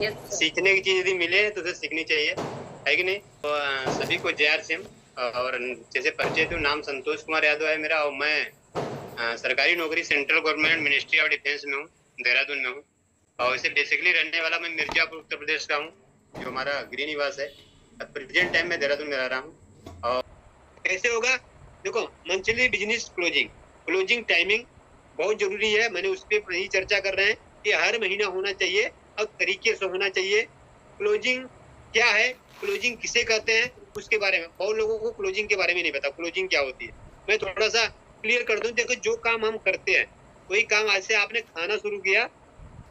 सीखने की चीज यदि मिले तो उसे सीखनी चाहिए, है कि नहीं? तो सभी को जय आर सिंह। और जैसे परिचय दूं, नाम संतोष कुमार यादव है मेरा, और मैं सरकारी नौकरी central government ministry of defence में हूँ, देहरादून में हूँ। और इसे बेसिकली रहने वाला मैं मिर्जापुर उत्तर प्रदेश का हूँ, जो हमारा गृह निवास है। प्रेजेंट टाइम में देहरादून में रह रहा हूँ। और कैसे होगा, देखो, monthly business closing, closing timing बहुत जरूरी है। मैंने उस पर ही चर्चा कर रहे हैं कि हर महीना होना चाहिए और तरीके से होना चाहिए। क्लोजिंग क्या है, क्लोजिंग किसे कहते हैं, उसके बारे में बहुत लोगों को क्लोजिंग के बारे में नहीं पता, क्लोजिंग क्या होती है। मैं थोड़ा सा क्लियर कर दूं। देखो, जो काम हम करते हैं, वही काम आज से आपने खाना शुरू किया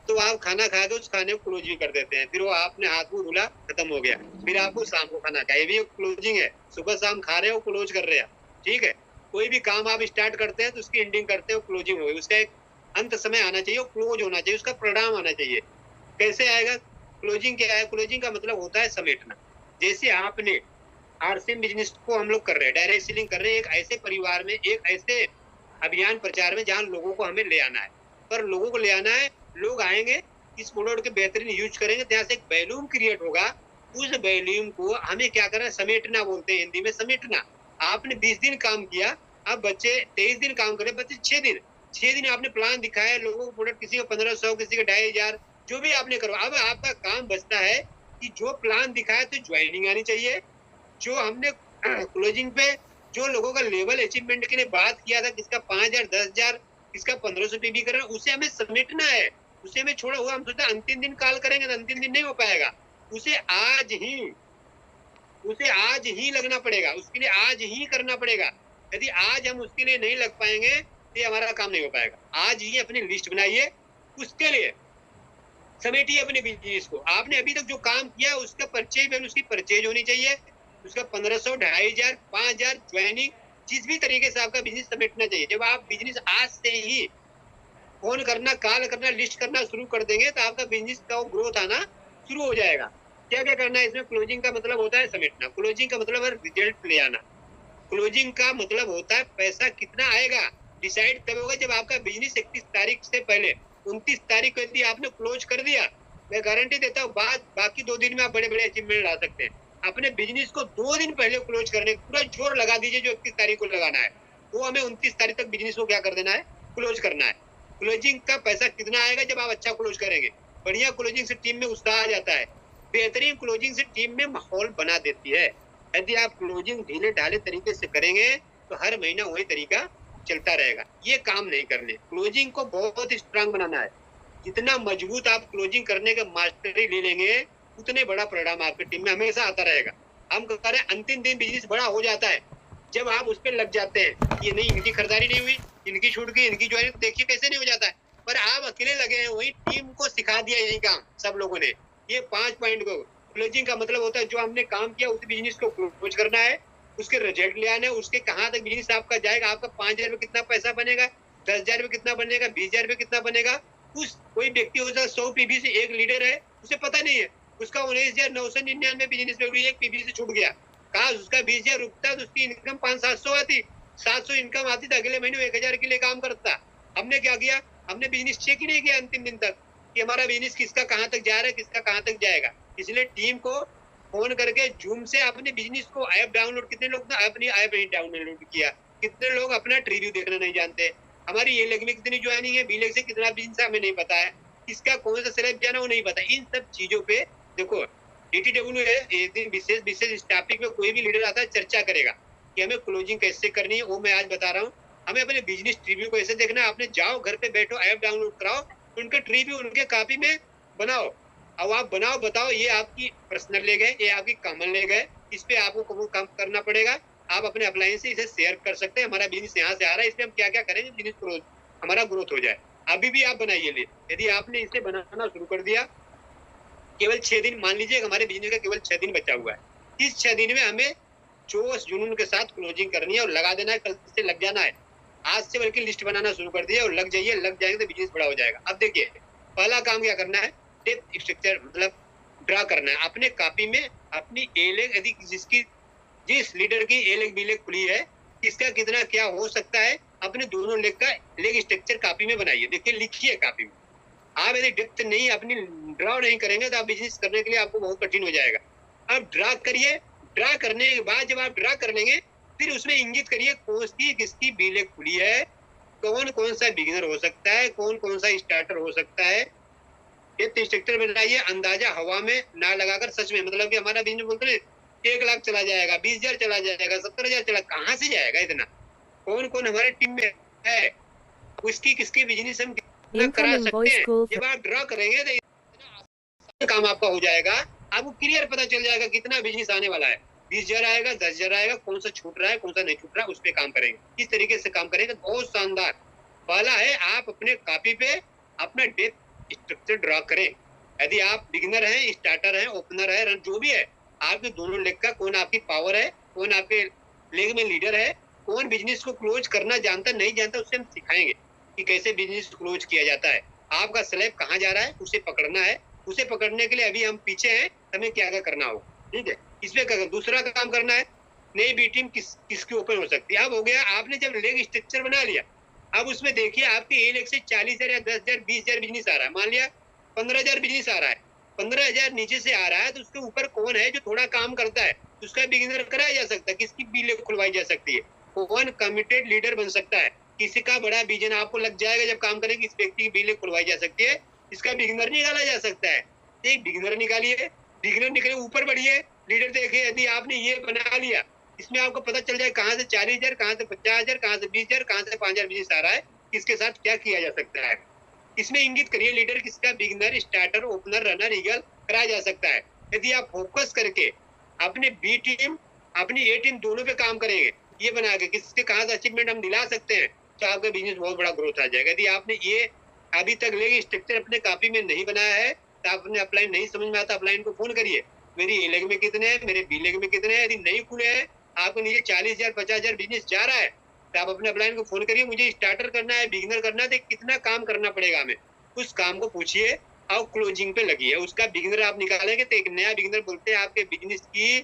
तो आप खाना खा के उस खाने को क्लोज भी कर देते हैं, फिर वो आपने हाथ मुंह धुला, खत्म हो गया, फिर आपको शाम को खाना खाए, भी क्लोजिंग है। सुबह शाम खा रहे हो, क्लोज कर रहे हैं, ठीक है। कोई भी काम आप स्टार्ट करते हैं तो उसकी एंडिंग करते हो, क्लोजिंग हो गई। उसका एक अंत समय आना चाहिए, क्लोज होना चाहिए, उसका परिणाम आना चाहिए। कैसे आएगा क्लोजिंग? क्या है क्लोजिंग का मतलब? होता है समेटना। जैसे आपने आरसीएम बिजनेस को हम लोग कर रहे हैं, डायरेक्ट सेलिंग कर रहे हैं, एक ऐसे परिवार में, एक ऐसे अभियान प्रचार में जहां लोगों को हमें ले आना है। पर लोगों को ले आना है, लोग आएंगे, इस प्रोडक्ट के बेहतरीन यूज करेंगे, जहां से एक वैल्यूम क्रिएट होगा। उस वैल्यूम को हमें क्या करना है? समेटना बोलते हैं हिंदी में, समेटना। आपने 20 दिन काम किया, अब बच्चे 23 दिन काम करे, बच्चे 6 दिन। 6 दिन आपने प्लान दिखाया लोगों को, प्रोडक्ट किसी का 1500, किसी का 2500, जो भी आपने करो। अब आपका काम बचता है कि जो प्लान दिखाया तो ज्वाइनिंग आनी चाहिए। जो हमने क्लोजिंग पे जो लोगों का लेवल अचीवमेंट के लिए बात किया था, किसका 5000, 10,000, किसका 1500 पीबी कर रहा है, उसे हमें समेटना है। उसे हमें छोड़ा हुआ, हम सोचते अंतिम दिन कॉल करेंगे तो अंतिम दिन नहीं हो पाएगा। उसे आज ही उसे आज ही लगना पड़ेगा, उसके लिए आज ही करना पड़ेगा। यदि आज हम उसके लिए नहीं लग पाएंगे तो हमारा काम नहीं हो पाएगा। आज ही अपनी लिस्ट बनाइए, उसके लिए समेटिए अपने बिजनेस को। आपने अभी तक जो काम किया उसका परचेज, उसकी परचेज होनी चाहिए, उसका 1500, 2500, 5000 ज्वाइनिंग, जिस भी तरीके से आपका बिजनेस समेटना चाहिए। जब आप बिजनेस आज से ही फोन करना, कॉल करना, लिस्ट करना शुरू कर देंगे तो आपका बिजनेस का ग्रोथ आना शुरू हो जाएगा। क्या क्या करना है इसमें? क्लोजिंग का मतलब होता है समेटना, क्लोजिंग का मतलब है रिजल्ट ले आना, क्लोजिंग का मतलब होता है पैसा कितना आएगा डिसाइड तब होगा जब आपका बिजनेस 31 तारीख से पहले, 29 तारीख को यदि आपने क्लोज कर दिया, मैं गारंटी देता हूँ बाद बाकी 2 दिन में आप बड़े बड़े अचीवमेंट ला सकते हैं। अपने बिजनेस को 2 दिन पहले क्लोज करने पूरा जोर लगा दीजिए, जो 31 तारीख को लगाना है वो हमें 29 तारीख तक बिजनेस को क्या कर देना है? क्लोज करना है। क्लोजिंग का पैसा कितना आएगा? जब आप अच्छा क्लोज करेंगे। बढ़िया क्लोजिंग से टीम में उत्साह आ जाता है, बेहतरीन क्लोजिंग से टीम में माहौल बना देती है। यदि आप क्लोजिंग ढीले ढाले तरीके से करेंगे तो हर महीना वही तरीका चलता रहेगा। ये काम नहीं करने, क्लोजिंग को बहुत स्ट्रांग बनाना है। जितना मजबूत आप क्लोजिंग करने के मास्टरी ले लेंगे, उतने बड़ा परिणाम आपकी टीम में हमेशा आता रहेगा। हम कह रहे हैं अंतिम दिन बिजनेस बड़ा हो जाता है जब आप उस पर लग जाते हैं। ये नहीं, इनकी खरीदारी नहीं हुई, इनकी छूट गई, इनकी ज्वाइनिंग, देखिए कैसे नहीं हो जाता है। पर आप अकेले लगे हैं, वही टीम को सिखा दिया यही काम सब लोगों ने। ये 5 पॉइंट को क्लोजिंग का मतलब होता है जो हमने काम किया उस बिजनेस को क्लोज करना है, उसके रिजल्ट ले आने, उसके कहाँ तक बिजनेस आपका जाएगा, आपका 5000 में कितना पैसा बनेगा, 10,000 में कितना बनेगा, 20,000 में कितना बनेगा। उस कोई व्यक्ति हो 100 पीबी से एक लीडर है, उसे पता नहीं है, उसका 19,999 बिजनेस में एक पीबी से छूट गया, कहा उसका 20,000 रुकता तो उसकी इनकम 500-700 आती, 700 इनकम आती तो अगले महीने 1,000 के लिए काम करता। हमने क्या किया? हमने बिजनेस चेक ही नहीं किया अंतिम दिन तक कि हमारा बिजनेस किसका कहाँ तक जा रहा है, किसका कहाँ तक जाएगा। इसलिए टीम को फोन करके जूम से अपने बिजनेस को ऐप डाउनलोड, कितने लोग अपनी ऐप नहीं डाउनलोड किया, कितने लोग अपना रिव्यू देखना नहीं जानते, हमारी ये लेग में कितनी ज्वाइनिंग है, बी लेग से कितना बिजनेस हमें नहीं पता है, किसका कौन सा सिलेब जाना वो नहीं पता। इन सब चीजों पे देखो, DTW है, एक दिन विशेष विशेष इस टॉपिक में कोई भी लीडर आता है चर्चा करेगा कि हमें क्लोजिंग कैसे करनी है, वो मैं आज बता रहा हूँ। हमें अपने बिजनेस रिव्यू को ऐसे देखना है, आपने जाओ घर पे बैठो, ऐप डाउनलोड कराओ, उनके रिव्यू उनके कॉपी में बनाओ। अब आप बनाओ, बताओ, ये आपकी पर्सनल लेग है, ये आपकी कॉमन लेग है, इस पे आपको काम करना पड़ेगा। आप अपने अपलाइन से इसे शेयर कर सकते हैं, हमारा बिजनेस यहाँ से आ रहा है, इसमें हम क्या क्या करेंगे बिजनेस ग्रोथ, हमारा ग्रोथ हो जाए। अभी भी आप बनाइए ले, यदि आपने इसे बनाना शुरू कर दिया, केवल 6 दिन, मान लीजिए हमारे बिजनेस का केवल 6 दिन बचा हुआ है, इस 6 दिन में हमें जोश जुनून के साथ क्लोजिंग करनी है और लगा देना है, कल से लग जाना है। आज से बल्कि लिस्ट बनाना शुरू कर दिया और लग जाइए, लग जाएंगे तो बिजनेस बड़ा हो जाएगा। अब देखिए, पहला काम क्या करना है? डेप्थ स्ट्रक्चर मतलब ड्रा करना है अपने कॉपी में, अपनी ए लेग, यदि जिस लीडर की ए लेग बी लेग खुली है, इसका कितना क्या हो सकता है, अपने दोनों लेग का लेग स्ट्रक्चर कॉपी में बनाइए। देखिए, लिखिए कॉपी में, आप यदि डेप्थ नहीं अपनी ड्रा नहीं करेंगे तो आप बिजनेस करने के लिए आपको बहुत कठिन हो जाएगा। आप ड्रा करिए, ड्रा करने के बाद जब आप ड्रा कर लेंगे फिर उसमें इंगित करिए कौन सी किसकी बीले खुली है, कौन कौन सा बिगिनर हो सकता है, कौन कौन सा स्टार्टर हो सकता है। ये स्ट्रक्चर बनाइए, अंदाजा हवा में ना लगाकर सच में, मतलब कि हमारा बिजनेस बोलते हैं 1 लाख चला जाएगा, 20,000 चला जाएगा, 70,000 चला, कहाँ से जाएगा इतना? कौन कौन हमारे टीम में है, उसकी किसकी बिजनेस हम कितना करा Incoming सकते voice हैं। call जब आप ड्रा करेंगे तो इतना काम आपका हो जाएगा, आपको क्लियर पता चल जाएगा कितना बिजनेस आने वाला है। 20,000 आएगा, 10,000 आएगा, कौन सा छूट रहा है, कौन सा नहीं छूट रहा है, उस पर काम करेंगे। इस तरीके से काम करेंगे बहुत शानदार। पहला है आप अपने कॉपी पे अपना डेप्थ स्ट्रक्चर ड्रा करें। यदि आप बिगिनर हैं, स्टार्टर हैं, ओपनर है, रन जो भी है, आपके दोनों लेग का कौन आपकी पावर है, कौन आपके लेग में लीडर है, कौन बिजनेस को क्लोज करना जानता नहीं जानता, उससे हम सिखाएंगे कि कैसे बिजनेस क्लोज किया जाता है। आपका स्लैब कहाँ जा रहा है उसे पकड़ना है, उसे पकड़ने के लिए अभी हम पीछे हैं, हमें क्या क्या करना होगा, ठीक है। इसमें दूसरा काम करना है, नई बी टीम किसकी ओपन हो सकती है। अब हो गया, आपने जब लेग स्ट्रक्चर बना लिया, अब उसमें देखिए आपके ए लेग से 40,000 या 10,000 20,000 बिजनेस आ रहा है, मान लिया 15,000 बिजनेस आ रहा है, 15,000 नीचे से आ रहा है, तो उसके ऊपर कौन है जो थोड़ा काम करता है, उसका बिगिनर कराया जा सकता है, किसकी बी लेग खुलवाई जा सकती है, कौन कमिटेड लीडर बन सकता है, किसी का बड़ा विजन आपको लग जाएगा जब काम करेंगे, इस व्यक्ति की बी लेग खुलवाई जा सकती है, इसका बिगिनर निकाला जा सकता है। एक बिगिनर निकालिए, बिगिनर निकले ऊपर बढ़िए, लीडर देखिए। यदि आपने ये बना लिया, इसमें आपको पता चल जाए कहाँ से 40,000, कहाँ से 50,000, कहाँ से 20,000, कहाँ से 5,000 बिजनेस आ रहा है, किसके साथ क्या किया जा सकता है। इसमें इंगित करिए लीडर किसका, beginner, starter, opener, runner, eagle कराया जा सकता है। यदि आप फोकस करके अपने बी टीम अपनी ए टीम दोनों पे काम करेंगे, ये बना के किसके कहाँ से अचीवमेंट हम दिला सकते हैं, तो आपका बिजनेस बहुत बड़ा ग्रोथ आ जाएगा। यदि आपने ये अभी तक लेग स्ट्रक्चर अपने कॉपी में नहीं बनाया है, तो आपने अपलाइन नहीं समझ में आता, अपलाइन को फोन करिए, मेरी ए लेग में कितने हैं, मेरे बी लेग में कितने हैं। यदि नहीं खुले हैं, आपको नीचे 40,000 50,000 बिजनेस जा रहा है, तो आप अपने अपलाइन को फोन करिए, मुझे स्टार्टर करना है, बिगिनर करना है, तो कितना काम करना पड़ेगा हमें, उस काम को पूछिए और क्लोजिंग पे लगिए। उसका बिगिनर आप निकालेंगे तो एक नया बिगिनर बोलते हैं आपके बिजनेस की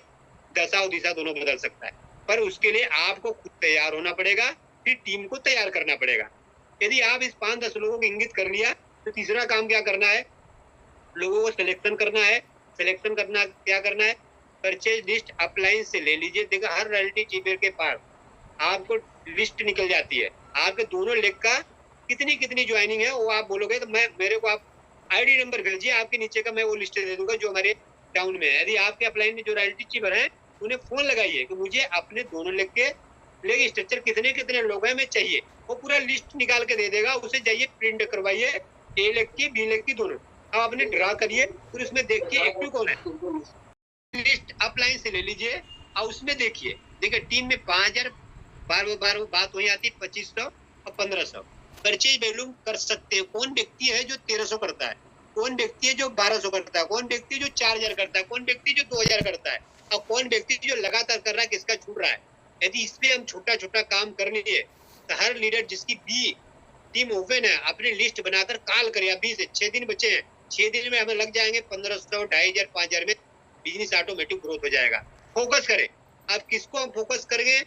दशा और दिशा दोनों बदल सकता है, पर उसके लिए आपको खुद तैयार होना पड़ेगा, फिर टीम को तैयार करना पड़ेगा। यदि आप इस 5-10 लोगों को इंगित कर लिया, तो तीसरा काम क्या करना है, लोगों को सिलेक्शन करना है। सिलेक्शन करना क्या करना है, परचेज लिस्ट अपलाइन से ले लीजिए। देखो हर रॉयल्टी चीफर के पास आपको लिस्ट निकल जाती है, आपके दोनों लेग का कितनी कितनी ज्वाइनिंग है वो आप बोलोगे तो मैं मेरे को आप आईडी नंबर भेजिए, आपके नीचे का मैं वो लिस्ट दे दूंगा जो हमारे टाउन में है। यदि आपके अपलाइन में जो रॉयल्टी चीफर है उन्हें फोन लगाइए कि मुझे अपने दोनों लेग के लेग स्ट्रक्चर कितने कितने लोग हैं मैं चाहिए, वो पूरा लिस्ट निकाल के दे देगा, उसे जाइए प्रिंट करवाइए, ए लेग की बी लेग की दोनों, आप अपने ड्रा करिए, फिर उसमें देखिए एक्टिव कौन है, लिस्ट अपलाइन से ले लीजिए और उसमें देखिए टीम में 5,000 बार बात वही आती है 2,500 और 1,500 परचेज वैल्यू कर सकते हैं। कौन व्यक्ति है जो 1,300 करता है, कौन व्यक्ति है जो 1,200 करता है, कौन व्यक्ति जो 4,000 करता है, कौन व्यक्ति जो 2,000 करता है, और कौन व्यक्ति जो लगातार कर रहा है, किसका छूट रहा है। यदि इस पे हम छोटा छोटा काम कर लिए तो हर लीडर जिसकी बी टीम ओपन है अपनी लिस्ट बनाकर कॉल करे। अभी से 6 दिन बचे हैं, 6 दिन में हमें लग जाएंगे 1,500, 2,500, 5,000 में बिजनेस ऑटोमेटिक ग्रोथ हो जाएगा। फोकस करें, अब किसको हम फोकस करेंगे,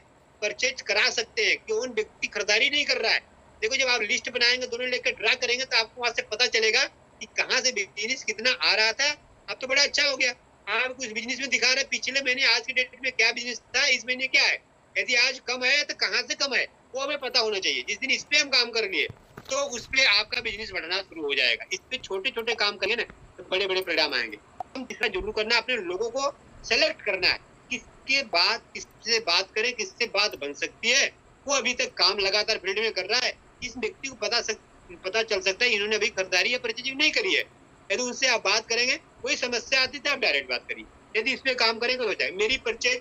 परचेज करा सकते हैं, कौन व्यक्ति खरीदारी नहीं कर रहा है। देखो जब आप लिस्ट बनाएंगे दोनों लेकर ड्रा करेंगे तो आपको वहां से पता चलेगा कि कहाँ से बिजनेस कितना आ रहा था। अब तो बड़ा अच्छा हो गया, आप कुछ बिजनेस में दिखा रहे पिछले महीने आज के डेट में क्या बिजनेस था, इस महीने क्या है। यदि आज कम है तो कहाँ से कम है वो हमें पता होना चाहिए। जिस दिन इस पे हम काम कर लिए तो उस पे आपका बिजनेस बढ़ना शुरू हो जाएगा। इस पे छोटे छोटे काम करेंगे ना तो बड़े बड़े परिणाम आएंगे। हम तीसरा जरूर करना है, अपने लोगों को सेलेक्ट करना है, किसके बाद किससे बात करें, किससे बात बन सकती है। वो अभी तक काम लगातार फील्ड में कर रहा है, इस व्यक्ति को पता चल सकता है इन्होंने अभी खरीदारी या परचेजिंग नहीं करी है। यदि उनसे आप बात करेंगे, कोई समस्या आती है आप डायरेक्ट बात करिए। यदि इस पे काम करेंगे तो हो जाए। मेरी परचेज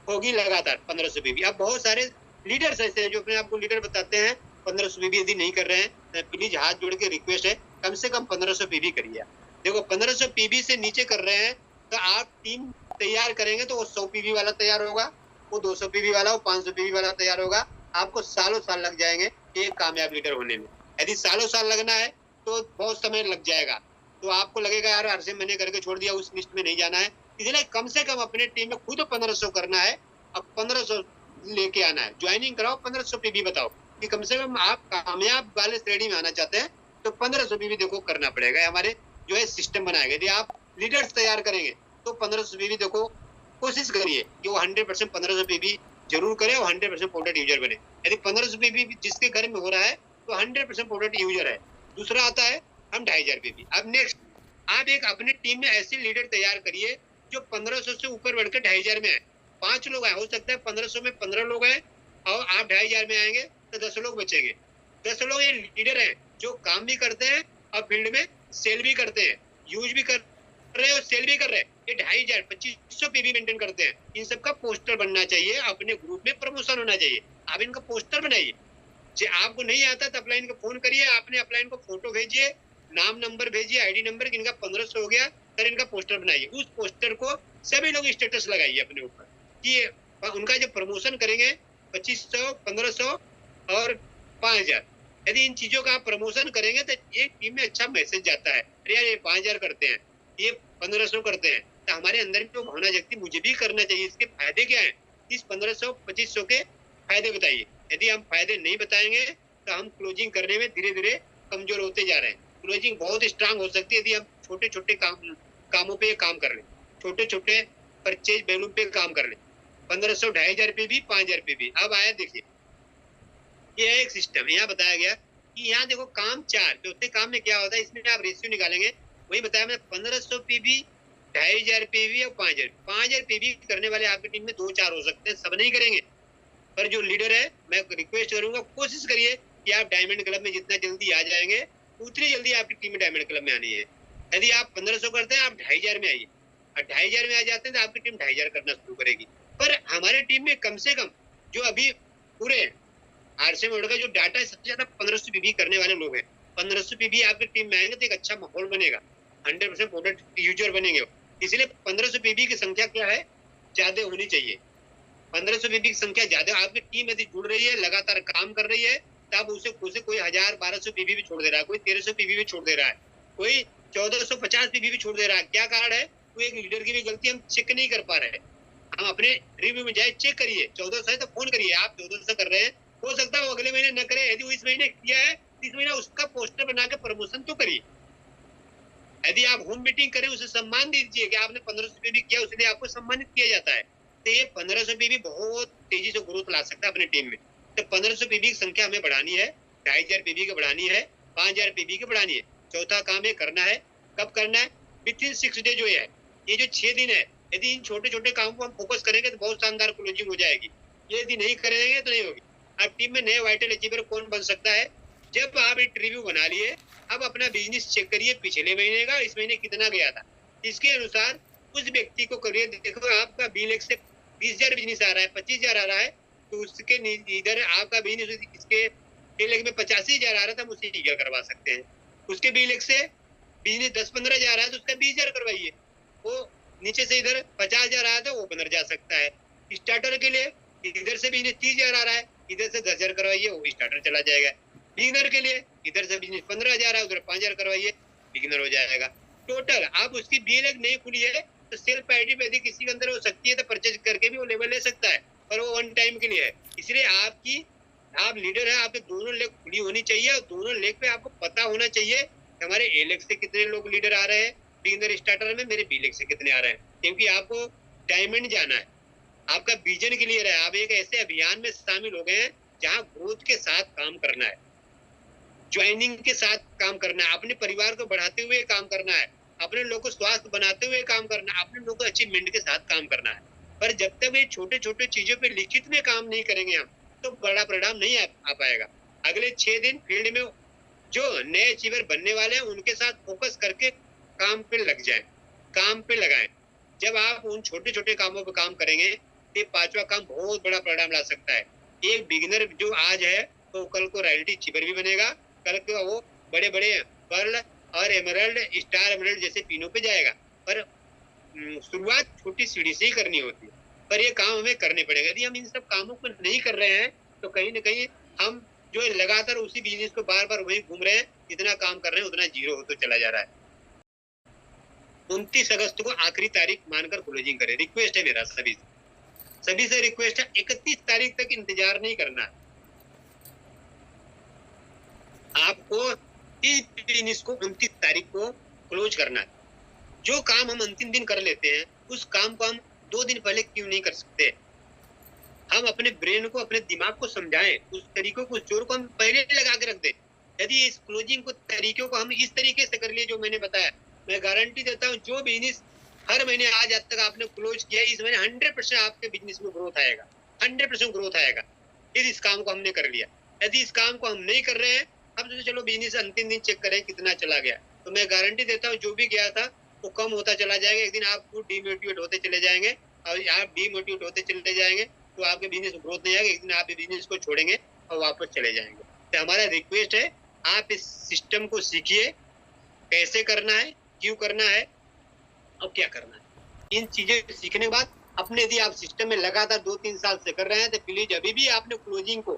होगी लगातार 1,500 बीबी। अब बहुत सारे लीडर्स ऐसे हैं जो अपने आपको लीडर बताते हैं, 1,500 बीबी यदि नहीं कर रहे हैं प्लीज हाथ जोड़ के रिक्वेस्ट है कम से कम 1,500 पीबी करिए। देखो 1,500 पीबी से नीचे कर रहे हैं तो आप टीम तैयार करेंगे तो वो 100 पीबी वाला तैयार होगा, वो 200 पीबी वाला, वो 500 पीबी वाला तैयार होगा। आपको सालों साल लग जाएंगे एक कामयाब लीडर होने में। यदि सालों साल लगना है तो बहुत समय लग जाएगा, तो आपको लगेगा यार हर से मैंने करके छोड़ दिया, उस लिस्ट में नहीं जाना है। इसलिए कम से कम अपने टीम में खुद 1,500 करना है, अब 1,500 लेके आना है। ज्वाइनिंग कराओ, 1,500 पीबी बताओ कि कम से कम आप कामयाब वाले श्रेणी में आना चाहते हैं तो 1500 पीवी देखो करना पड़ेगा। हमारे जो है सिस्टम बनाएगा। यदि आप लीडर्स तैयार करेंगे तो 1500 पीवी देखो कोशिश करिए कि वो 100% 1500 पीवी जरूर करे और 100% प्रोडक्ट यूजर बने। यदि 1500 पीवी जिसके घर में हो रहा है तो 100% प्रोडक्ट यूजर है। दूसरा आता है हम 2500 पीवी। अब नेक्स्ट आप एक अपने टीम में ऐसे लीडर तैयार करिए जो 1500 से ऊपर बढ़कर 2500 में आए। 5 लोग आए, हो सकता है 1500 में 15 लोग आए और आप 2500 में आएंगे तो 10 लोग बचेंगे। 10 लोग ये लीडर हैं जो काम भी करते हैं और फील्ड में सेल भी करते हैं, यूज भी कर रहे हैं और सेल भी कर रहे हैं। ये 2500 2500 पीवी मेंटेन करते हैं। इन सबका पोस्टर बनना चाहिए, अपने ग्रुप में प्रमोशन होना चाहिए। आप इनका पोस्टर बनाइए। जो आपको नहीं आता तो अपलाइन को फोन करिए, आपने अपलाइन को फोटो भेजिए, नाम नंबर भेजिए, आईडी नंबर, इनका 1500 हो गया, फिर इनका पोस्टर बनाइए। उस पोस्टर को सभी लोग स्टेटस लगाइए अपने ऊपर कि उनका जब प्रमोशन करेंगे 2500, 1500 और 5000, यदि इन चीजों का आप प्रमोशन करेंगे तो एक टीम में अच्छा मैसेज जाता है। अरे यार ये 5000 करते हैं, ये 1500 करते हैं, तो हमारे अंदर भी भावना जगती मुझे भी करना चाहिए। इसके फायदे क्या है? इस 1500 2500 के फायदे बताइए। यदि हम फायदे नहीं बताएंगे तो हम क्लोजिंग करने में धीरे धीरे कमजोर होते जा रहे हैं। क्लोजिंग बहुत स्ट्रांग हो सकती है यदि हम छोटे छोटे कामों पे काम कर लें, छोटे छोटे परचेज वैल्यूम पे काम कर लें। 1500 2500 पे भी 5000 पे भी। अब आया देखिए, ये है एक सिस्टम। यहाँ बताया गया कि यहाँ देखो काम 4 चौथे काम में क्या होता है, इसमें आप रेशियो निकालेंगे। वही बताया मैंने 1500 पीवी, 2500 पीवी और 5000 पीवी करने वाले आपकी टीम में 2-4 हो सकते हैं, सब नहीं करेंगे। पर जो लीडर है मैं रिक्वेस्ट करूंगा, कोशिश करिए कि आप डायमंड क्लब में जितना जल्दी आ जाएंगे उतनी जल्दी आपकी टीम में डायमंड क्लब में आनी है। यदि आप 1500 करते हैं, आप 2500 में आइए, और 2500 में आ जाते हैं तो आपकी टीम 2500 करना शुरू करेगी। पर हमारे टीम में कम से कम जो अभी पूरे आरसीएम वर्ल्ड का जो डाटा है, सबसे ज्यादा 1500 पीवी करने वाले लोग हैं। 1500 पीवी आपकी टीम में आएंगे तो एक अच्छा माहौल बनेगा, 100% प्रोडक्ट यूजर बनेंगे। इसलिए 1500 पीवी की संख्या क्या है, ज्यादा होनी चाहिए। 1500 पीवी की संख्या ज्यादा, आपकी टीम यदि जुड़ रही है, लगातार काम कर रही है, तब उसे कोई 1000-1200 पीवी भी छोड़ दे रहा है, कोई 1300 पीवी भी छोड़ दे रहा है, कोई 1450 पीवी भी छोड़ दे रहा है। क्या कारण है? वो एक लीडर की भी गलती, हम चेक नहीं कर पा रहे हैं। हम अपने रिव्यू में जाए, चेक करिए। 1400 है तो फोन करिए। आप 1400 कर रहे हैं, हो सकता है वो अगले महीने न करे। यदि वो इस महीने किया है, इस महीने उसका पोस्टर बना के प्रमोशन तो करिए। यदि आप होम मीटिंग करें, उसे सम्मान दीजिए कि आपने 1500 पीवी किया, उसके लिए आपको सम्मानित किया जाता है। तो ये 1500 पीवी बहुत तेजी से ग्रोथ ला सकता है अपनी टीम में। तो 1500 पीवी की संख्या हमें बढ़ानी है, 2500 पीवी की बढ़ानी है, 5000 पीवी की बढ़ानी है। चौथा काम ये करना है। कब करना है? विथिन 6 डे जो है, ये जो 6 दिन है, यदि इन छोटे छोटे कामों को हम फोकस करेंगे तो बहुत शानदार क्लोजिंग हो जाएगी। ये यदि नहीं करेंगे तो नहीं होगी। अब टीम में नए वाइटल अचीवर कौन बन सकता है? जब आप एक रिव्यू बना लिए, अब अपना बिजनेस चेक करिए, पिछले महीने का इस महीने कितना गया था, इसके अनुसार उस व्यक्ति को करिए। देखो आपका बीलेक्स से 20,000 बिजनेस आ रहा है, 25,000 आ रहा है, तो उसके इधर आपका बिजनेस इसके बीलेक्स में 85,000 आ रहा था, हम उसे ईगर करवा सकते हैं। उसके बीलेक्स से बिजनेस 10-15,000 आ रहा है तो उसका 20,000 करवाइए। वो नीचे से इधर 50,000 आया था, वो ओपनर जा सकता है। स्टार्टर के लिए इधर से बिजनेस 30,000 आ रहा है, इधर से 10,000 करवाइए, वो स्टार्टर चला जाएगा। बिगिनर के लिए इधर से बिजनेस 15,000 है, उधर 5,000 करवाइए, बिगिनर हो जाएगा। टोटल आप उसकी बीएलएक नहीं खुली है तो सेल्फ आईडी पे यदि किसी के अंदर हो सकती है तो परचेज करके भी वो लेवल ले सकता है, पर वो वन टाइम के लिए है। इसलिए आप लीडर है, आपके दोनों लेग खुली होनी चाहिए और दोनों लेग पे आपको पता होना चाहिए कि हमारे ए लेग से कितने लोग लीडर आ रहे हैं, बिगिनर स्टार्टर में मेरे बी लेग से कितने आ रहे हैं। क्योंकि आपको डायमंड जाना है, आपका विजन क्लियर है, आप एक ऐसे अभियान में शामिल हो गए हैं जहाँ ग्रोथ के साथ काम करना है, ज्वाइनिंग के साथ काम करना है, अपने परिवार को बढ़ाते हुए काम करना है, अपने लोगों को स्वास्थ्य बनाते हुए काम करना है, अपने लोगों को अचीवमेंट के साथ काम करना है। पर जब तक ये छोटे छोटे चीजों पे लिखित में काम नहीं करेंगे हम, तो बड़ा परिणाम नहीं आ पाएगा। अगले 6 दिन फील्ड में जो नए अचीवर बनने वाले हैं उनके साथ फोकस करके काम पे लग जाए, काम पे लगाएं। जब आप उन छोटे छोटे कामों पे काम करेंगे तो 5वां काम बहुत बड़ा परिणाम ला सकता है। एक बिगिनर जो आज है तो कल को रॉयल्टी अचीवर भी बनेगा, कल को वो बड़े बड़े पर्ल और एमरल्ड, स्टार एमरल्ड जैसे पिनों पे जाएगा। पर शुरुआत छोटी सीढ़ी से ही करनी होती है, पर ये काम हमें करने पड़ेगा। यदि हम इन सब कामों को नहीं कर रहे हैं तो कहीं ना कहीं हम जो है लगातार उसी बिजनेस को बार बार वही घूम रहे हैं, जितना काम कर रहे हैं उतना जीरो होता चला जा रहा है। 29 अगस्त को आखिरी तारीख मानकर क्लोजिंग करें, रिक्वेस्ट है मेरा सभी से रिक्वेस्ट है। 31 तारीख तक इंतजार नहीं करना। आपको इस बिजनेस को 29 तारीख को क्लोज करना है। जो काम हम अंतिम दिन कर लेते हैं, उस काम को हम 2 दिन पहले क्यों नहीं कर सकते? हम अपने ब्रेन को, अपने दिमाग को समझाएं, उस तरीकों को, उस जोर को हम पहले लगा के रख दें। यदि इस क्लोजिंग को, तरीकों को हम इस तरीके से कर लिए जो मैंने बताया, मैं गारंटी देता हूँ जो बिजनेस हर महीने आज तक आपने क्लोज किया, इस महीने 100% आपके बिजनेस में ग्रोथ आएगा, 100% ग्रोथ आएगा। यदि इस काम को हमने कर लिया। यदि इस काम को हम नहीं कर रहे हैं, अब तो चलो बिजनेस अंतिम दिन चेक करें कितना चला गया, तो मैं गारंटी देता हूँ जो भी गया था वो कम होता चला जाएगा। एक दिन आप खुद डिमोटिवेट होते चले जाएंगे, और आप डिमोटिवेट होते चले जाएंगे तो आपके बिजनेस में ग्रोथ नहीं आएगा। एक दिन आप बिजनेस को छोड़ेंगे और वापस चले जाएंगे। तो हमारा रिक्वेस्ट है, आप इस सिस्टम को सीखिए, कैसे करना है, क्यों करना है और क्या करना है। इन चीजें सीखने के बाद अपने, यदि आप सिस्टम में लगातार 2-3 साल से कर रहे हैं, तो प्लीज अभी भी आपने क्लोजिंग को,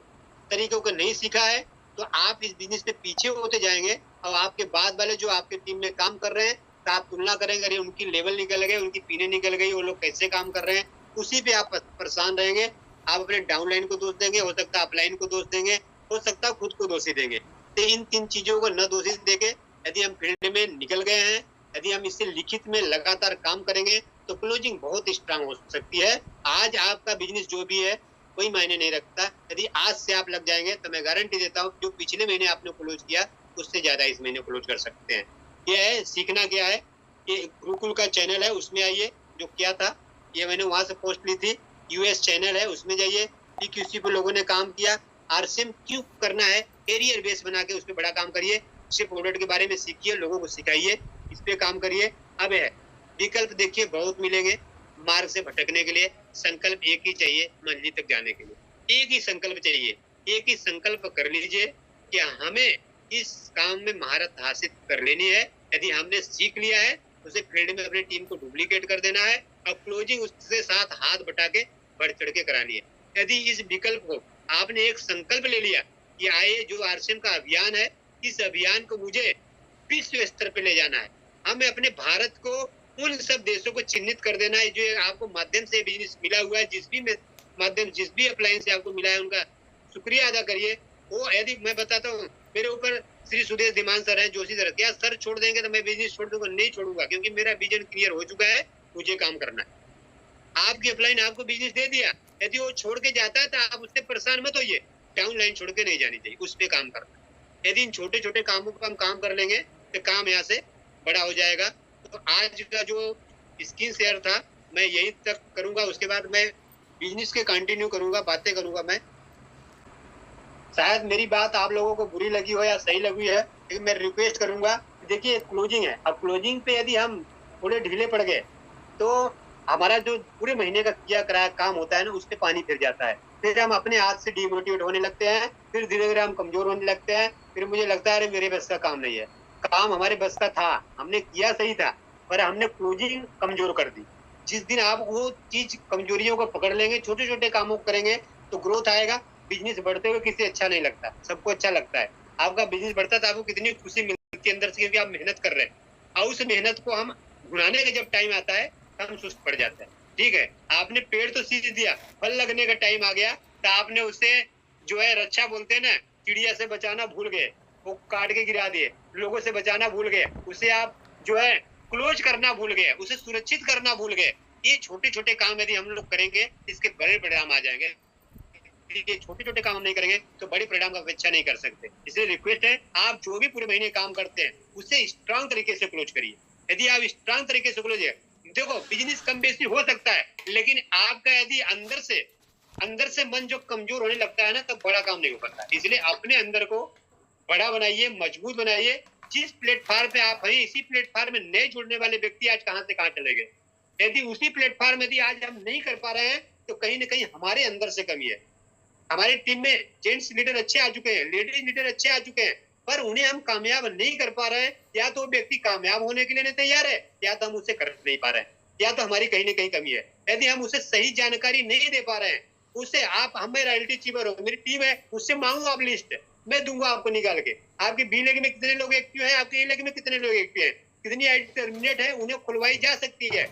तरीकों को नहीं सीखा है तो आप इस बिजनेस में पीछे होते जाएंगे। और आपके बाद वाले जो आपके टीम में काम कर रहे हैं, तो आप तुलना करेंगे, अरे उनकी लेवल निकल गई, उनकी पीने निकल गई, वो लोग कैसे काम कर रहे हैं, उसी पे आप परेशान रहेंगे। आप अपने डाउनलाइन को दोष देंगे, हो सकता है अपलाइन को दोष देंगे, हो सकता है खुद को दोषी देंगे। तो इन 3 चीजों को न दोषी देके यदि हम फील्ड में निकल गए हैं, यदि हम इससे लिखित में लगातार काम करेंगे तो क्लोजिंग बहुत स्ट्रांग हो सकती है। आज आपका बिजनेस जो भी है कोई मायने नहीं रखता। यदि आज से आप लग जाएंगे तो मैं गारंटी देता हूँ जो पिछले महीने आपने क्लोज किया उससे ज्यादा इस महीने क्लोज कर सकते हैं। ये है सीखना। क्या है कि गुरुकुल का चैनल है, उसमें आइए। जो क्या था ये मैंने वहां से पोस्ट ली थी, यूएस चैनल है, उसमें जाइए। पीक्यूसी पे लोगों ने काम किया, आरसीएम क्यों करना है, एरियर बेस बना के उस पर बड़ा काम करिए। उसी प्रोडक्ट के बारे में सीखिए, लोगों को सिखाइए, इस पे काम करिए। अब है विकल्प देखिए बहुत मिलेंगे मार्ग से भटकने के लिए। संकल्प एक ही चाहिए मंजिल तक जाने के लिए, एक ही संकल्प चाहिए। एक ही संकल्प कर लीजिए कि हमें इस काम में महारत हासिल कर लेनी है। यदि हमने सीख लिया है उसे फील्ड में अपनी टीम को डुप्लीकेट कर देना है और क्लोजिंग उसके साथ हाथ बटा के बढ़ चढ़ के करानी है। यदि इस विकल्प को आपने एक संकल्प ले लिया कि आइए जो आरसीएम का अभियान है, इस अभियान को मुझे विश्व स्तर पे ले जाना है। हमें अपने भारत को उन सब देशों को चिन्हित कर देना है जो आपको माध्यम से बिजनेस मिला हुआ है। जिस भी माध्यम, जिस भी अप्लायंस से आपको मिला है उनका शुक्रिया अदा करिए। वो यदि मैं बताता हूँ, मेरे ऊपर श्री सुदेश धीमान सर है, जोशी सर, क्या सर छोड़ देंगे तो मैं बिजनेस छोड़ दूंगा? नहीं छोड़ूंगा, क्योंकि मेरा विजन क्लियर हो चुका है, मुझे काम करना है। आपकी अपलाइन आपको बिजनेस दे दिया, यदि वो छोड़ के जाता है तो आप उससे परेशान मत होइए। डाउन लाइन छोड़ के नहीं जानी चाहिए, उस पर काम करना है। यदि इन छोटे छोटे कामों पर हम काम कर लेंगे तो काम यहाँ से बड़ा हो जाएगा। तो आज का जो स्क्रीन शेयर था मैं यही तक करूंगा, उसके बाद मैं बिजनेस के कंटिन्यू करूंगा, बातें करूंगा। मैं शायद मेरी बात आप लोगों को बुरी लगी हो या सही लगी है, लेकिन मैं रिक्वेस्ट करूंगा। देखिए क्लोजिंग है, अब क्लोजिंग पे यदि हम थोड़े ढीले पड़ गए तो हमारा जो पूरे महीने का किया कराया काम होता है ना, उस पर पानी फिर जाता है। फिर हम अपने हाथ से डिमोटिवेट होने लगते हैं, फिर धीरे धीरे हम कमजोर होने लगते हैं। फिर मुझे लगता है अरे मेरे बस का काम नहीं है। काम हमारे बस का था, हमने किया सही था, पर हमने क्लोजिंग कमजोर कर दी। जिस दिन आप वो चीज कमजोरियों को पकड़ लेंगे, छोटे छोटे कामों को करेंगे तो ग्रोथ आएगा। बिजनेस बढ़ते हुए किसी अच्छा नहीं लगता, सबको अच्छा लगता है। आपका बिजनेस बढ़ता है तो आपको कितनी खुशी मिलती है अंदर से, क्योंकि आप मेहनत कर रहे हैं। और उस मेहनत को हम भुनाने का जब टाइम आता है हम सुस्त पड़ जाते हैं। ठीक है, आपने पेड़ तो सींच दिया, फल लगने का टाइम आ गया तो आपने उसे जो है रक्षा बोलते हैं ना, चिड़िया से बचाना भूल गए, वो काट के गिरा दिए। लोगों से बचाना भूल गए, उसे आप जो है क्लोज करना भूल गए, उसे सुरक्षित करना भूल गए। ये छोटे छोटे काम यदि हम लोग करेंगे इसके बड़े परिणाम आ जाएंगे। ये छोटे छोटे काम हम नहीं करेंगे तो बड़े परिणाम का अपेक्षा नहीं कर सकते। इसलिए रिक्वेस्ट है, आप जो भी पूरे महीने काम करते हैं उसे स्ट्रांग तरीके से क्लोज करिए। यदि आप स्ट्रांग तरीके से क्लोज, देखो बिजनेस कम बेसी हो सकता है, लेकिन आपका यदि अंदर से मन जो कमजोर होने लगता है ना, तब बड़ा काम नहीं हो पाता। इसलिए अपने अंदर को बड़ा बनाइए, मजबूत बनाइए। जिस प्लेटफॉर्म पे आप हैं, इसी प्लेटफॉर्म में नए जुड़ने वाले व्यक्ति आज कहां से कहां चले गए। यदि उसी प्लेटफॉर्म यदि आज हम नहीं कर पा रहे हैं तो कहीं ना कहीं हमारे अंदर से कमी है। हमारी टीम में जेंट्स लीडर अच्छे आ चुके हैं, लेडीज लीडर अच्छे आ चुके हैं, पर उन्हें हम कामयाब नहीं कर पा रहे हैं। या तो व्यक्ति कामयाब होने के लिए नहीं तैयार है, या तो हम उसे कर नहीं पा रहे हैं, या तो हमारी कहीं ना कहीं कमी है। यदि हम उसे सही जानकारी नहीं दे पा रहे हैं, उसे आप, हम रॉयल्टी चीवर हो, मेरी टीम है, उससे मांगो आप लिस्ट, मैं दूंगा आपको निकाल के। आपकी बी लेग में कितने लोग एक्टिव है, आपके ए लेग में कितने लोग एक्टिव है, कितनी आईडी टर्मिनेट है, उन्हें खुलवाई जा सकती है।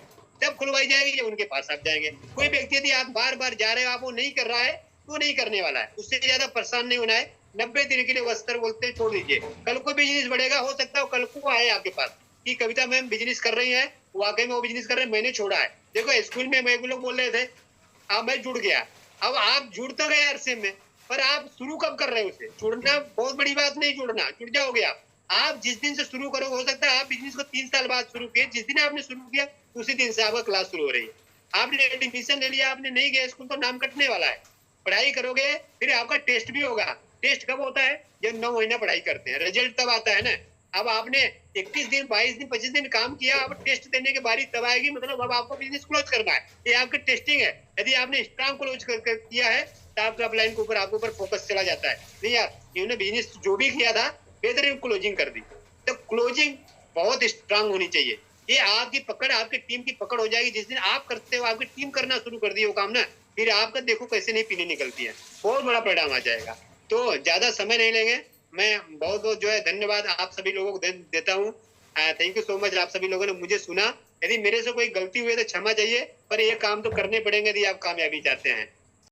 जब खुलवाई जाएगी जब उनके पास आप जाएंगे। कोई व्यक्ति यदि आप बार बार जा रहे हो, आप वो नहीं कर रहा है, वो नहीं करने वाला है, उससे ज्यादा परेशान नहीं होना है। 90 दिन के लिए वो स्तर बोलते हैं छोड़ दीजिए। कल को बिजनेस बढ़ेगा, हो सकता है कल को आए आपके पास कि कविता मैम बिजनेस कर रही है, वाकई में वो बिजनेस कर रहे हैं, मैंने छोड़ा है। देखो स्कूल में मैं लोग बोल रहे थे, अब मैं जुड़ गया। अब आप जुड़ तो गए आरसीएम में, पर आप शुरू कब कर रहे हो उसे? जुड़ना बहुत बड़ी बात नहीं, जुड़ना, जुड़ जाओगे आप जिस दिन से शुरू करोगे। हो सकता है आप बिजनेस को 3 साल बाद शुरू किए, जिस दिन आपने शुरू किया उसी दिन से आपका क्लास शुरू हो रही है। आपने एडमिशन ले लिया, आपने नहीं गया स्कूल, तो नाम कटने वाला है। पढ़ाई करोगे, फिर आपका टेस्ट भी होगा। टेस्ट कब होता है? जब 9 महीना पढ़ाई करते हैं, रिजल्ट तब आता है ना। अब आपने 21 दिन, 22 दिन, 25 दिन काम किया, अब टेस्ट देने की बारी तब आएगी, मतलब अब आपको बिजनेस क्लोज करना है। ये आपकी टेस्टिंग है। यदि आपने स्ट्रांग क्लोज कर किया है तो आपका अपलाइन के ऊपर, आपके ऊपर फोकस चला जाता है। नहीं यार, इन्होंने बिजनेस जो भी किया था बेहतरीन क्लोजिंग कर दी। तो क्लोजिंग बहुत स्ट्रांग होनी चाहिए। ये आपकी पकड़, आपकी टीम की पकड़ हो जाएगी। जिस दिन आप करते हो, आपकी टीम करना शुरू कर दी वो काम ना, फिर आपका देखो कैसे नहीं पीने निकलती है, बहुत बड़ा परिणाम आ जाएगा। तो ज्यादा समय नहीं लेंगे। मैं बहुत बहुत जो है धन्यवाद आप सभी लोगों को देता हूँ। थैंक यू सो मच, आप सभी लोगों ने मुझे सुना। यदि मेरे से कोई गलती हुई तो क्षमा चाहिए, पर ये काम तो करने पड़ेंगे यदि आप कामयाबी चाहते हैं।